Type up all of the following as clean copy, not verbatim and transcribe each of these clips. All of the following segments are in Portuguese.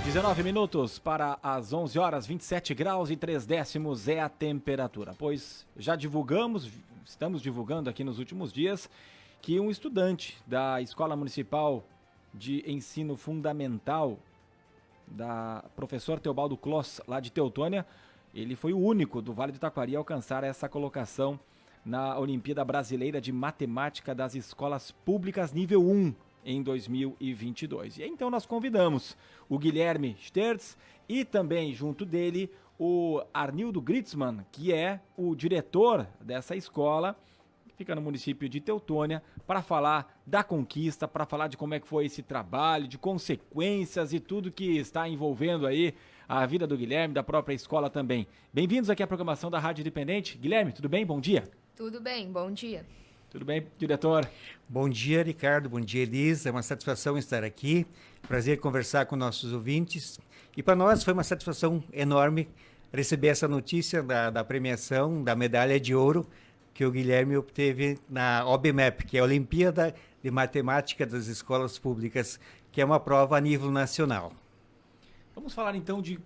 19 minutos para as 11 horas, 27 graus e 3 décimos é a temperatura. Pois já divulgamos, estamos divulgando aqui nos últimos dias, que um estudante da Escola Municipal de Ensino Fundamental, da professor Teobaldo Kloss, lá de Teutônia, ele foi o único do Vale do Taquari a alcançar essa colocação na Olimpíada Brasileira de Matemática das Escolas Públicas nível 1. Em 2022. E então nós convidamos o Guilherme Stertz e também junto dele o Arnildo Gritzmann, que é o diretor dessa escola, que fica no município de Teutônia, para falar da conquista, para falar de como é que foi esse trabalho, de consequências e tudo que está envolvendo aí a vida do Guilherme, da própria escola também. Bem-vindos aqui à programação da Rádio Independente. Guilherme, tudo bem? Bom dia. Tudo bem, bom dia. Tudo bem, diretor? Bom dia, Ricardo. Bom dia, Elis. É uma satisfação estar aqui. Prazer conversar com nossos ouvintes. E para nós foi uma satisfação enorme receber essa notícia da premiação, da medalha de ouro que o Guilherme obteve na OBMEP, que é a Olimpíada de Matemática das Escolas Públicas, que é uma prova a nível nacional. Vamos falar então de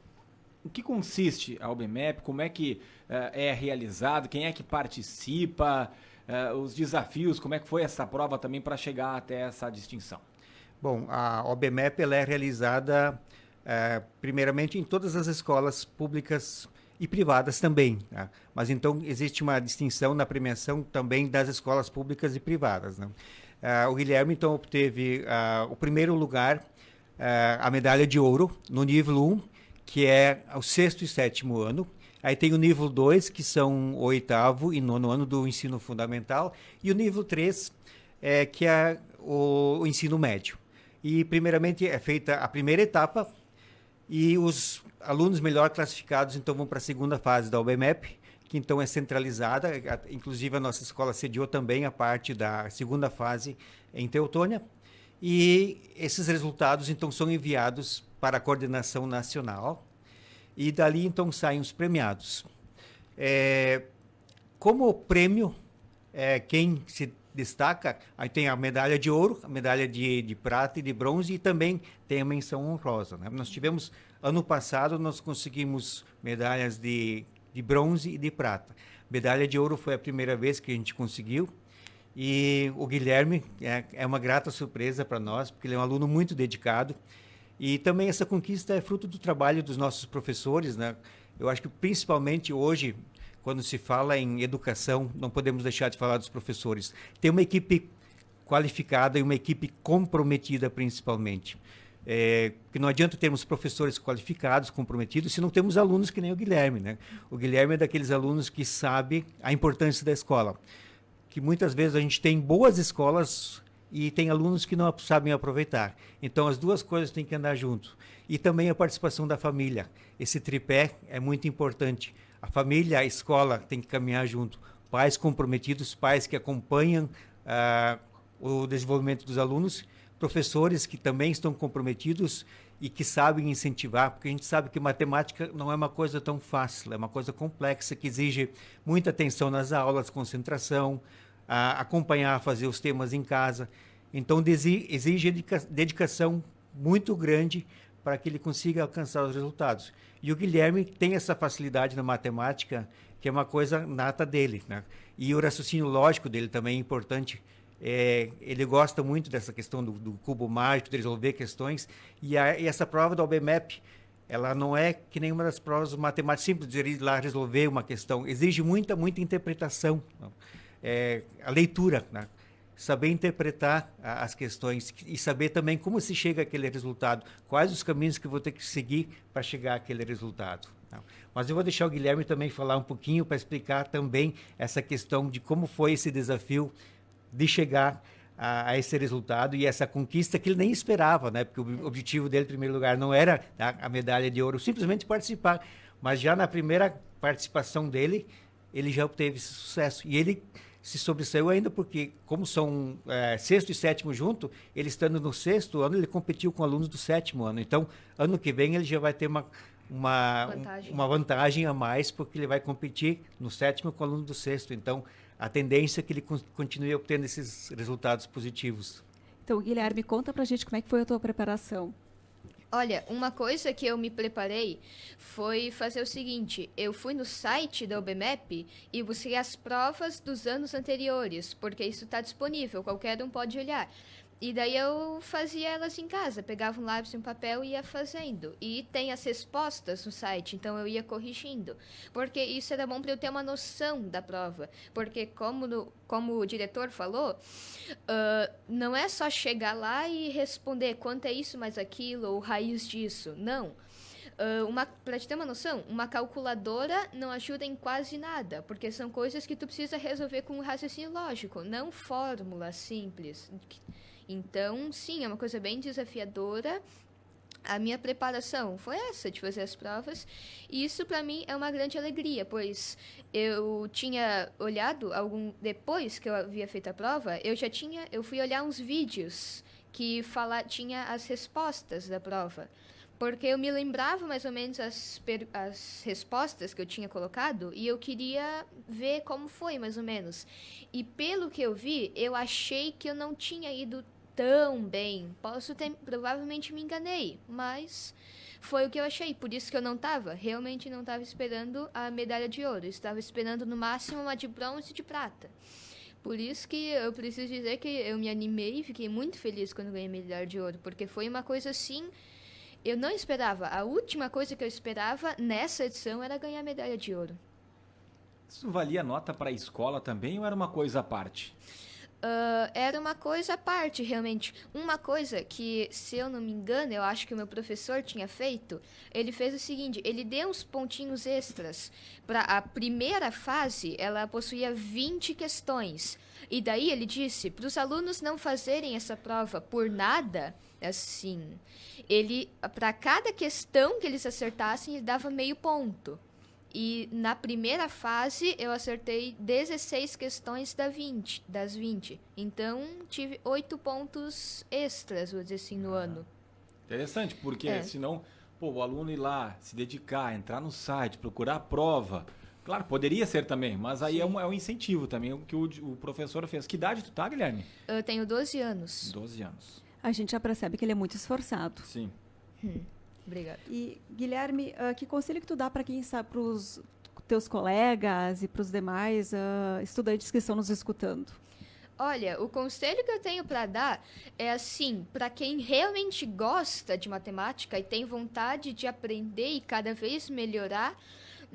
o que consiste a OBMEP, como é que é realizado, quem é que participa, os desafios, como é que foi essa prova também para chegar até essa distinção? Bom, a OBMEP ela é realizada primeiramente em todas as escolas públicas e privadas também, né? Mas então existe uma distinção na premiação também das escolas públicas e privadas, né? O Guilherme então obteve o primeiro lugar, a medalha de ouro no nível 1, que é o 6º e 7º ano. Aí tem o nível 2, que são o 8º e 9º ano do ensino fundamental, e o nível 3, que é o ensino médio. E, primeiramente, é feita a primeira etapa, e os alunos melhor classificados, então, vão para a segunda fase da OBMEP, que, então, é centralizada. Inclusive, a nossa escola sediou também a parte da segunda fase em Teutônia. E esses resultados, então, são enviados para a coordenação nacional, e dali então saem os premiados. Como prêmio, quem se destaca, aí tem a medalha de ouro, a medalha de prata e de bronze, e também tem a menção honrosa, né? Nós tivemos, ano passado, nós conseguimos medalhas de bronze e de prata. Medalha de ouro foi a primeira vez que a gente conseguiu, e o Guilherme é uma grata surpresa para nós, porque ele é um aluno muito dedicado. E também essa conquista é fruto do trabalho dos nossos professores, né? Eu acho que principalmente hoje, quando se fala em educação, não podemos deixar de falar dos professores. Tem uma equipe qualificada e uma equipe comprometida principalmente. Porque não adianta termos professores qualificados, comprometidos, se não temos alunos que nem o Guilherme, né? O Guilherme é daqueles alunos que sabe a importância da escola. Que muitas vezes a gente tem boas escolas e tem alunos que não sabem aproveitar. Então, as duas coisas têm que andar junto. E também a participação da família. Esse tripé é muito importante. A família, a escola tem que caminhar junto. Pais comprometidos, pais que acompanham o desenvolvimento dos alunos, professores que também estão comprometidos e que sabem incentivar, porque a gente sabe que matemática não é uma coisa tão fácil, é uma coisa complexa que exige muita atenção nas aulas, concentração, acompanhar, fazer os temas em casa. Então, exige dedicação muito grande para que ele consiga alcançar os resultados. E o Guilherme tem essa facilidade na matemática, que é uma coisa nata dele, né? E o raciocínio lógico dele também é importante. Ele gosta muito dessa questão do cubo mágico, de resolver questões. E essa prova da OBMEP, ela não é que nem uma das provas matemáticas simples, de ir lá resolver uma questão. Exige muita interpretação. A leitura, né? Saber interpretar as questões e saber também como se chega àquele resultado, quais os caminhos que eu vou ter que seguir para chegar àquele resultado. Mas eu vou deixar o Guilherme também falar um pouquinho para explicar também essa questão de como foi esse desafio de chegar a esse resultado e essa conquista que ele nem esperava, né? Porque o objetivo dele, em primeiro lugar, não era a medalha de ouro, simplesmente participar, mas já na primeira participação dele, ele já obteve esse sucesso. E ele se sobressaiu ainda porque, como são 6º e 7º junto, ele estando no 6º ano, ele competiu com alunos do 7º ano. Então, ano que vem, ele já vai ter uma vantagem a mais, porque ele vai competir no 7º com aluno do 6º. Então, a tendência é que ele continue obtendo esses resultados positivos. Então, Guilherme, conta pra gente como é que foi a tua preparação. Olha, uma coisa que eu me preparei foi fazer o seguinte: eu fui no site da UBMEP e busquei as provas dos anos anteriores, porque isso está disponível, qualquer um pode olhar. E daí eu fazia elas em casa, pegava um lápis e um papel e ia fazendo. E tem as respostas no site, então eu ia corrigindo. Porque isso era bom para eu ter uma noção da prova. Porque como o diretor falou, não é só chegar lá e responder quanto é isso mais aquilo ou raiz disso. Não. Para te ter uma noção, uma calculadora não ajuda em quase nada, porque são coisas que tu precisa resolver com um raciocínio lógico, não fórmula simples. Então, sim, é uma coisa bem desafiadora. A minha preparação foi essa, de fazer as provas, e isso para mim é uma grande alegria, pois eu tinha olhado depois que eu havia feito a prova, eu fui olhar uns vídeos que tinha as respostas da prova. Porque eu me lembrava mais ou menos as respostas que eu tinha colocado e eu queria ver como foi, mais ou menos. E pelo que eu vi, eu achei que eu não tinha ido tão bem. Provavelmente me enganei, mas foi o que eu achei. Por isso que eu realmente não estava esperando a medalha de ouro. Eu estava esperando no máximo uma de bronze e de prata. Por isso que eu preciso dizer que eu me animei e fiquei muito feliz quando ganhei a medalha de ouro, porque foi uma coisa assim. Eu não esperava. A última coisa que eu esperava nessa edição era ganhar a medalha de ouro. Isso valia nota para a escola também ou era uma coisa à parte? Era uma coisa à parte, realmente. Uma coisa que, se eu não me engano, eu acho que o meu professor tinha feito, ele fez o seguinte, ele deu uns pontinhos extras. Para a primeira fase, ela possuía 20 questões. E daí ele disse, para os alunos não fazerem essa prova por nada, assim, para cada questão que eles acertassem, ele dava meio ponto. E na primeira fase eu acertei 16 questões das 20. Então tive 8 pontos extras, vou dizer assim, no ano. Interessante, porque senão, o aluno ir lá, se dedicar, entrar no site, procurar a prova. Claro, poderia ser também, mas aí é um incentivo também, o que o professor fez. Que idade tu tá, Guilherme? Eu tenho 12 anos. 12 anos. A gente já percebe que ele é muito esforçado. Sim. Obrigada. E, Guilherme, que conselho que tu dá para quem sabe, para os teus colegas e para os demais estudantes que estão nos escutando? Olha, o conselho que eu tenho para dar é assim, para quem realmente gosta de matemática e tem vontade de aprender e cada vez melhorar,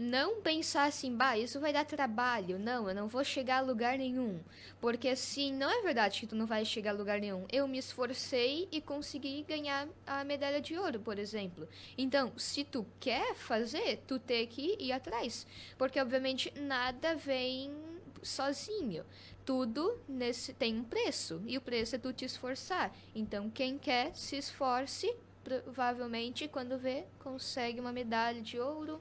não pensar assim, isso vai dar trabalho. Não, eu não vou chegar a lugar nenhum. Porque assim, não é verdade que tu não vai chegar a lugar nenhum. Eu me esforcei e consegui ganhar a medalha de ouro, por exemplo. Então, se tu quer fazer, tu tem que ir atrás. Porque, obviamente, nada vem sozinho. Tudo tem um preço. E o preço é tu te esforçar. Então, quem quer, se esforce. Provavelmente, quando vê, consegue uma medalha de ouro.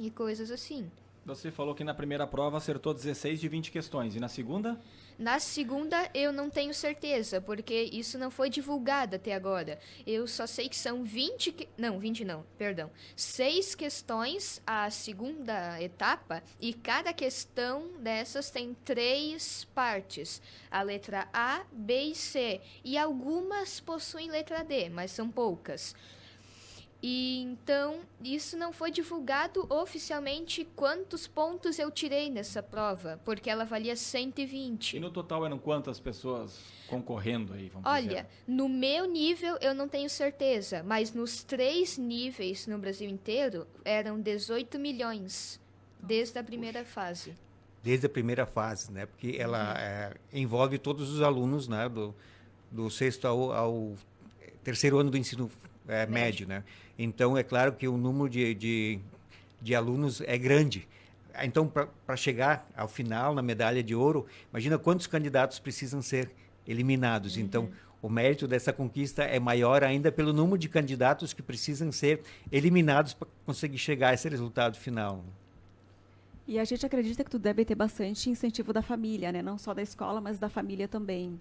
E coisas assim. Você falou que na primeira prova acertou 16 de 20 questões. E na segunda? Na segunda, eu não tenho certeza, porque isso não foi divulgado até agora. Eu só sei que são 6 questões a segunda etapa, e cada questão dessas tem 3 partes. A letra A, B e C. E algumas possuem letra D, mas são poucas. E então, isso não foi divulgado oficialmente quantos pontos eu tirei nessa prova, porque ela valia 120. E no total eram quantas pessoas concorrendo aí, vamos dizer? Olha, no meu nível eu não tenho certeza, mas nos 3 níveis no Brasil inteiro eram 18 milhões, desde a primeira fase. Desde a primeira fase, né? Porque ela envolve todos os alunos, né? Do sexto ao terceiro ano do ensino médio, né? Então, é claro que o número de alunos é grande. Então, para chegar ao final, na medalha de ouro, imagina quantos candidatos precisam ser eliminados. Então, o mérito dessa conquista é maior ainda pelo número de candidatos que precisam ser eliminados para conseguir chegar a esse resultado final. E a gente acredita que tu deve ter bastante incentivo da família, né? Não só da escola, mas da família também.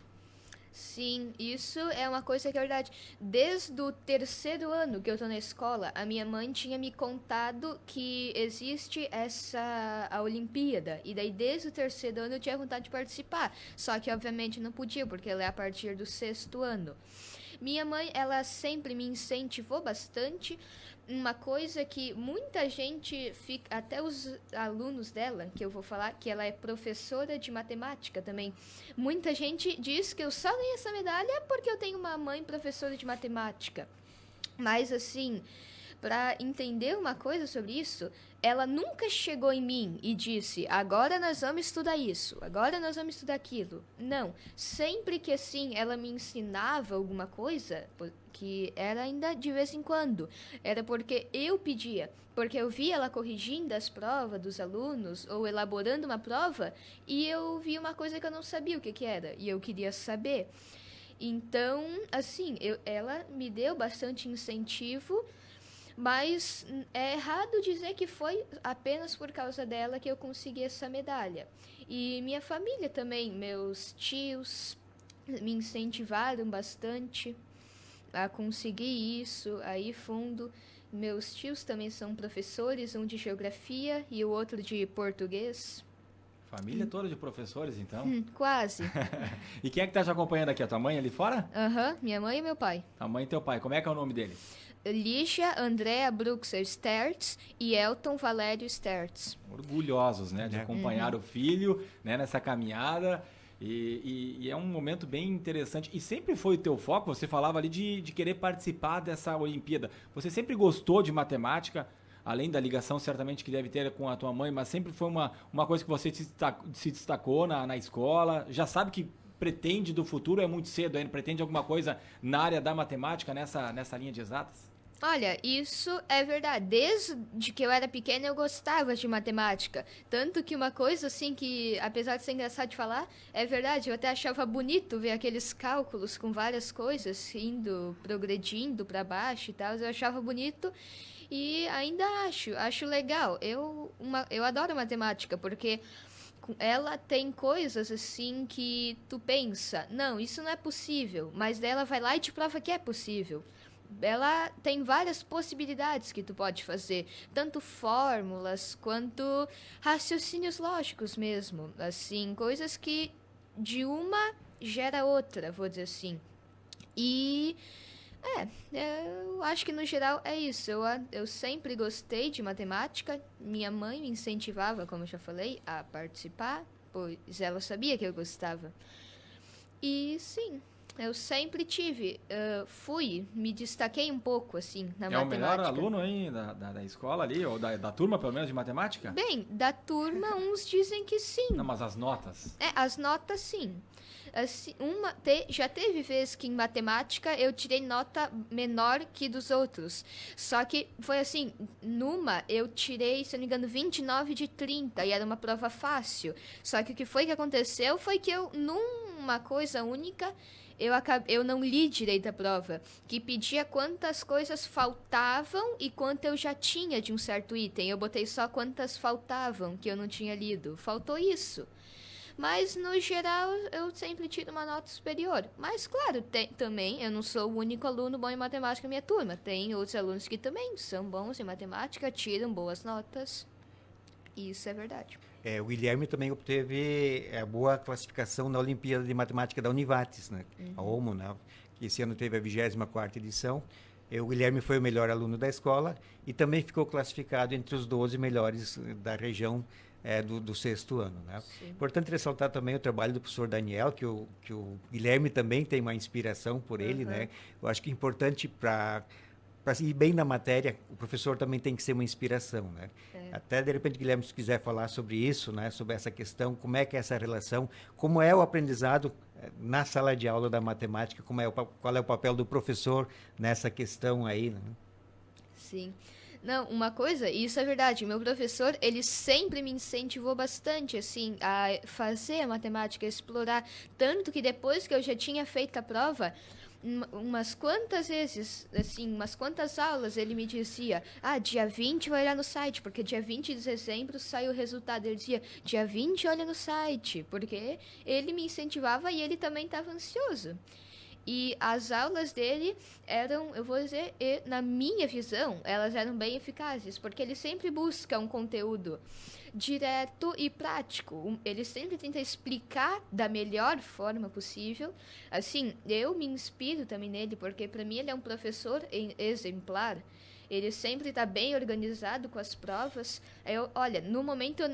Sim, isso é uma coisa que é verdade. Desde o terceiro ano que eu tô na escola, a minha mãe tinha me contado que existe a Olimpíada. E daí, desde o terceiro ano, eu tinha vontade de participar. Só que, obviamente, não podia, porque ela é a partir do 6º ano. Minha mãe, ela sempre me incentivou bastante. Uma coisa que muita gente fica, até os alunos dela, que eu vou falar, que ela é professora de matemática também. Muita gente diz que eu só ganhei essa medalha porque eu tenho uma mãe professora de matemática. Mas assim, para entender uma coisa sobre isso, ela nunca chegou em mim e disse, agora nós vamos estudar isso, agora nós vamos estudar aquilo. Não, sempre que assim ela me ensinava alguma coisa, que era ainda de vez em quando, era porque eu pedia, porque eu via ela corrigindo as provas dos alunos ou elaborando uma prova e eu via uma coisa que eu não sabia o que era e eu queria saber. Então, assim, ela me deu bastante incentivo. Mas é errado dizer que foi apenas por causa dela que eu consegui essa medalha. E minha família também, meus tios me incentivaram bastante a conseguir isso aí fundo. Meus tios também são professores, um de geografia e o outro de português. Família toda de professores, então. Quase. E quem é que tá te acompanhando aqui? A tua mãe ali fora? Minha mãe e meu pai. A mãe e teu pai. Como é que é o nome deles? Lígia Andréa Bruxer Stertz e Elton Valério Stertz. Orgulhosos, né? De acompanhar o filho, né, nessa caminhada. E é um momento bem interessante. E sempre foi o teu foco, você falava ali de querer participar dessa Olimpíada. Você sempre gostou de matemática, além da ligação certamente que deve ter com a tua mãe, mas sempre foi uma coisa que você se destacou na escola. Já sabe que pretende do futuro, é muito cedo ainda, pretende alguma coisa na área da matemática, nessa linha de exatas? Olha, isso é verdade. Desde que eu era pequena eu gostava de matemática. Tanto que uma coisa assim que, apesar de ser engraçado de falar, é verdade. Eu até achava bonito ver aqueles cálculos com várias coisas indo, progredindo para baixo e tal. Eu achava bonito e ainda acho legal. Eu adoro matemática porque ela tem coisas assim que tu pensa, não, isso não é possível. Mas daí ela vai lá e te prova que é possível. Ela tem várias possibilidades que tu pode fazer, tanto fórmulas quanto raciocínios lógicos mesmo, assim, coisas que de uma gera outra, vou dizer assim. E eu acho que no geral é isso. Eu sempre gostei de matemática, minha mãe me incentivava, como eu já falei, a participar, pois ela sabia que eu gostava. E sim, eu sempre me destaquei um pouco, assim, na matemática. É o melhor aluno, hein, da escola ali, ou da turma, pelo menos, de matemática? Bem, da turma, uns dizem que sim. Não, mas as notas? As notas, sim. Assim, já teve vezes que em matemática eu tirei nota menor que dos outros. Só que foi assim, numa eu tirei, se não me engano, 29 de 30 e era uma prova fácil. Só que o que aconteceu foi que eu, numa coisa única, eu não li direito a prova, que pedia quantas coisas faltavam e quanto eu já tinha de um certo item. Eu botei só quantas faltavam, que eu não tinha lido. Faltou isso. Mas, no geral, eu sempre tiro uma nota superior. Mas, claro, também, eu não sou o único aluno bom em matemática na minha turma. Tem outros alunos que também são bons em matemática, tiram boas notas. Isso é verdade. O Guilherme também obteve a boa classificação na Olimpíada de Matemática da Univates, né? A OMO, né? Que esse ano teve a 24ª edição. O Guilherme foi o melhor aluno da escola e também ficou classificado entre os 12 melhores da região do 6º ano, né? Importante ressaltar também o trabalho do professor Daniel, que o Guilherme também tem uma inspiração por ele, né? Eu acho que é importante para ir bem na matéria, o professor também tem que ser uma inspiração, né? Até, de repente, Guilherme, se quiser falar sobre isso, né? Sobre essa questão, como é que é essa relação, como é o aprendizado na sala de aula da matemática, qual é o papel do professor nessa questão aí, né? Sim. Não, uma coisa, isso é verdade, meu professor, ele sempre me incentivou bastante, assim, a fazer a matemática, a explorar, tanto que depois que eu já tinha feito a prova, umas quantas vezes, assim, umas quantas aulas ele me dizia, dia 20 vai olhar no site, porque dia 20 de dezembro sai o resultado. Ele dizia, dia 20 olha no site, porque ele me incentivava e ele também estava ansioso. E as aulas dele eram, eu vou dizer, na minha visão, elas eram bem eficazes, porque ele sempre busca um conteúdo direto e prático. Ele sempre tenta explicar da melhor forma possível. Assim, eu me inspiro também nele, porque para mim ele é um professor exemplar. Ele sempre está bem organizado com as provas. Olha, no momento eu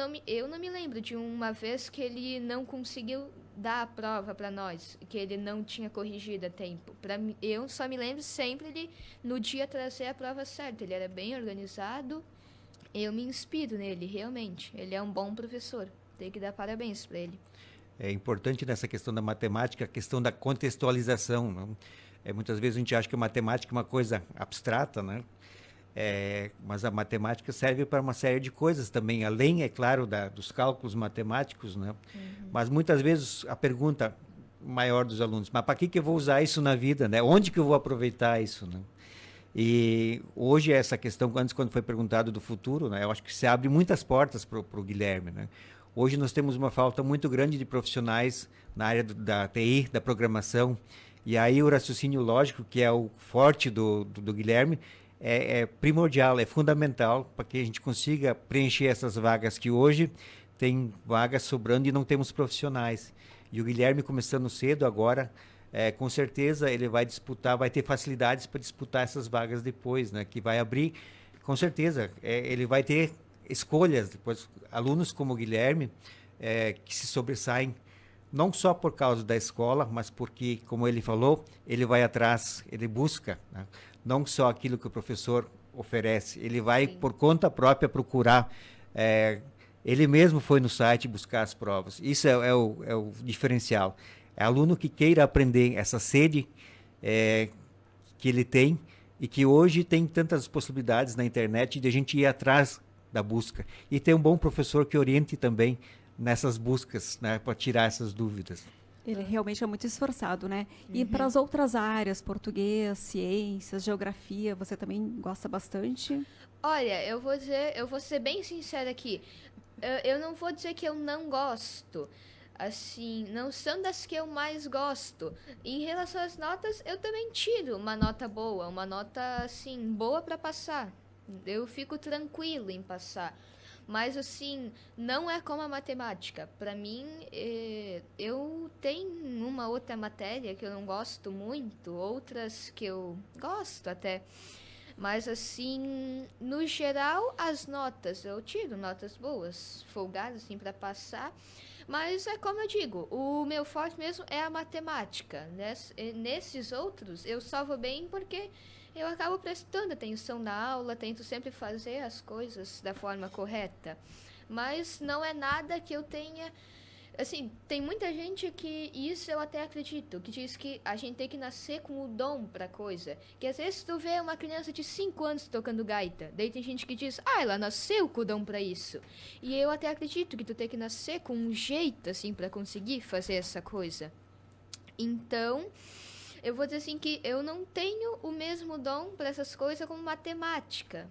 não me lembro de uma vez que ele não conseguiu dar a prova para nós, que ele não tinha corrigido a tempo. Eu só me lembro sempre ele, no dia, trazer a prova certa. Ele era bem organizado. Eu me inspiro nele, realmente. Ele é um bom professor. Tem que dar parabéns para ele. É importante nessa questão da matemática, a questão da contextualização. Não? Muitas vezes a gente acha que a matemática é uma coisa abstrata, né? Mas a matemática serve para uma série de coisas também, além, é claro, dos cálculos matemáticos, né? Mas muitas vezes a pergunta maior dos alunos, mas para que eu vou usar isso na vida, né? Onde que eu vou aproveitar isso, né? E hoje essa questão, antes quando foi perguntado do futuro, né, eu acho que se abre muitas portas para o Guilherme, né? Hoje nós temos uma falta muito grande de profissionais na área da TI, da programação, e aí o raciocínio lógico, que é o forte do Guilherme, é primordial, é fundamental para que a gente consiga preencher essas vagas que hoje tem vagas sobrando e não temos profissionais. E o Guilherme, começando cedo agora, com certeza ele vai disputar, vai ter facilidades para disputar essas vagas depois, né? Que vai abrir, com certeza, ele vai ter escolhas depois, alunos como o Guilherme, que se sobressaem não só por causa da escola, mas porque, como ele falou, ele vai atrás, ele busca, né? Não só aquilo que o professor oferece, ele vai por conta própria procurar. Ele mesmo foi no site buscar as provas. Isso é o diferencial. É aluno que queira aprender, essa sede que ele tem e que hoje tem tantas possibilidades na internet de a gente ir atrás da busca. E ter um bom professor que oriente também nessas buscas, né, para tirar essas dúvidas. Ele realmente é muito esforçado, né? E para as outras áreas, português, ciências, geografia, você também gosta bastante? Olha, eu vou ser bem sincera aqui. Eu não vou dizer que eu não gosto. Assim, não são das que eu mais gosto. Em relação às notas, eu também tiro uma nota boa, uma nota, assim, boa para passar. Eu fico tranquilo em passar. Mas, assim, não é como a matemática. Para mim, eu tenho uma outra matéria que eu não gosto muito, outras que eu gosto até. Mas, assim, no geral, as notas, eu tiro notas boas, folgadas, assim, para passar. Mas é como eu digo, o meu forte mesmo é a matemática. Nesses outros, eu só vou bem porque eu acabo prestando atenção na aula, tento sempre fazer as coisas da forma correta. Mas não é nada que eu tenha... Assim, tem muita gente que, isso eu até acredito, que diz que a gente tem que nascer com o dom pra coisa. Que às vezes tu vê uma criança de 5 anos tocando gaita, daí tem gente que diz, ela nasceu com o dom pra isso. E eu até acredito que tu tem que nascer com um jeito, assim, pra conseguir fazer essa coisa. Então, eu vou dizer assim que eu não tenho o mesmo dom pra essas coisas como matemática.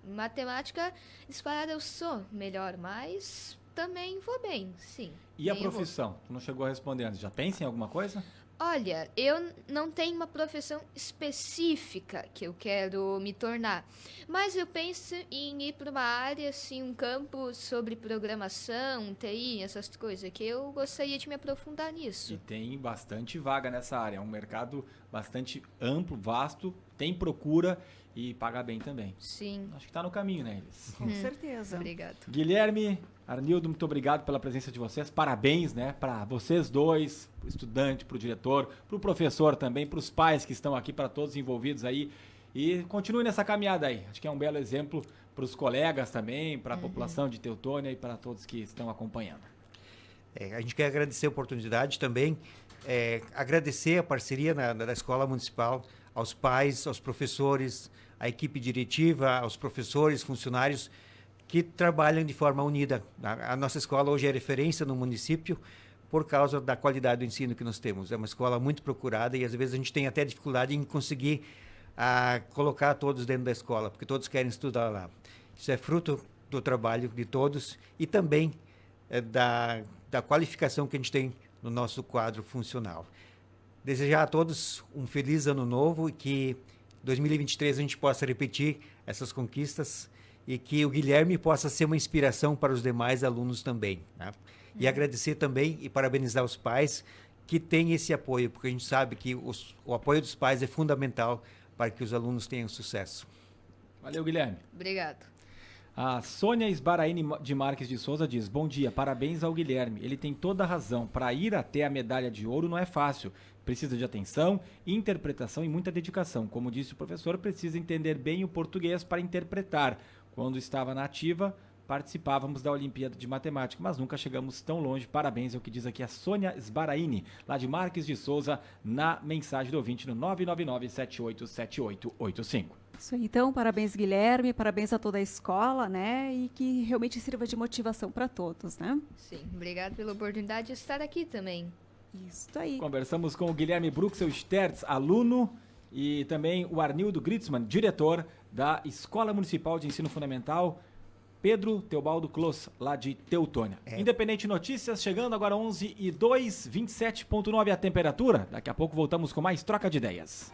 Matemática, disparada eu sou melhor, mas... também vou bem, sim. E a profissão? Tu não chegou a responder antes. Já pensa em alguma coisa? Olha, eu não tenho uma profissão específica que eu quero me tornar. Mas eu penso em ir para uma área, assim, um campo sobre programação, TI, essas coisas, que eu gostaria de me aprofundar nisso. E tem bastante vaga nessa área. É um mercado bastante amplo, vasto, tem procura e paga bem também. Sim. Acho que está no caminho, né, Elis? Com certeza. Obrigado. Guilherme, Arnildo, muito obrigado pela presença de vocês. Parabéns, né, para vocês dois, para o estudante, para o diretor, para o professor também, para os pais que estão aqui, para todos envolvidos aí. E continue nessa caminhada aí. Acho que é um belo exemplo para os colegas também, para a população de Teutônia e para todos que estão acompanhando. A gente quer agradecer a oportunidade também, agradecer a parceria da Escola Municipal, aos pais, aos professores, à equipe diretiva, aos professores, funcionários que trabalham de forma unida. A nossa escola hoje é referência no município por causa da qualidade do ensino que nós temos. É uma escola muito procurada e às vezes a gente tem até dificuldade em conseguir colocar todos dentro da escola, porque todos querem estudar lá. Isso é fruto do trabalho de todos e também da qualificação que a gente tem no nosso quadro funcional. desejar a todos um feliz ano novo e que 2023 a gente possa repetir essas conquistas e que o Guilherme possa ser uma inspiração para os demais alunos também, né? E agradecer também e parabenizar os pais que têm esse apoio, porque a gente sabe que o apoio dos pais é fundamental para que os alunos tenham sucesso. Valeu, Guilherme. Obrigado. A Sônia Sbaraini de Marques de Souza diz: bom dia, parabéns ao Guilherme. Ele tem toda a razão. Para ir até a medalha de ouro não é fácil. Precisa de atenção, interpretação e muita dedicação. Como disse o professor, precisa entender bem o português para interpretar. Quando estava na ativa, participávamos da Olimpíada de Matemática, mas nunca chegamos tão longe. Parabéns, é o que diz aqui a Sônia Sbaraini, lá de Marques de Souza, na mensagem do ouvinte no 999-787885. Isso aí, então, parabéns, Guilherme, parabéns a toda a escola, né? E que realmente sirva de motivação para todos, né? Sim, obrigado pela oportunidade de estar aqui também. Isso aí. Conversamos com o Guilherme Bruxel Stertz, aluno, e também o Arnildo Gritzmann, diretor da Escola Municipal de Ensino Fundamental Pedro Teobaldo Clos, lá de Teutônia. Independente Notícias, chegando agora 11h02, 27,9 a temperatura. Daqui a pouco voltamos com mais troca de ideias.